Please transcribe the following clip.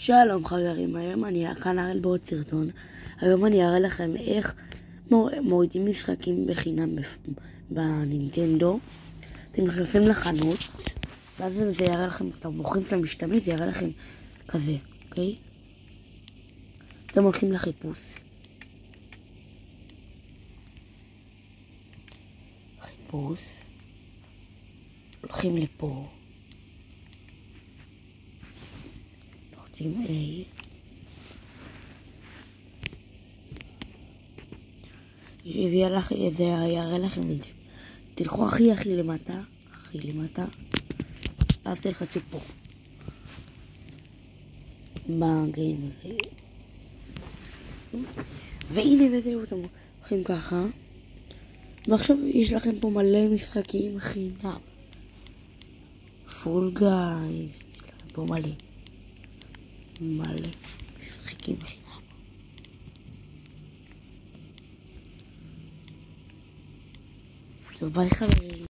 שלום חברים, היום אני כאן אראה בעוד סרטון. היום אני אראה לכם איך מורידים משחקים בחינם בנינטנדו. אתם נכנסים לחנות, ואז זה יראה לכם, אתם בוחרים את המשתמש, זה יראה לכם כזה, אוקיי? אתם הולכים לחיפוש. הולכים לפה. לוחצים A. זה יראה לכם את זה. תלכו הכי למטה, ואז תלחצו פה. בגיים הזה. והנה וזהו, אתם הולכים ככה. ועכשיו יש לכם פה מלא משחקים חינם. פול גייז, יש לכם פה מלא משחקים חינם. טוב, ביי חברים.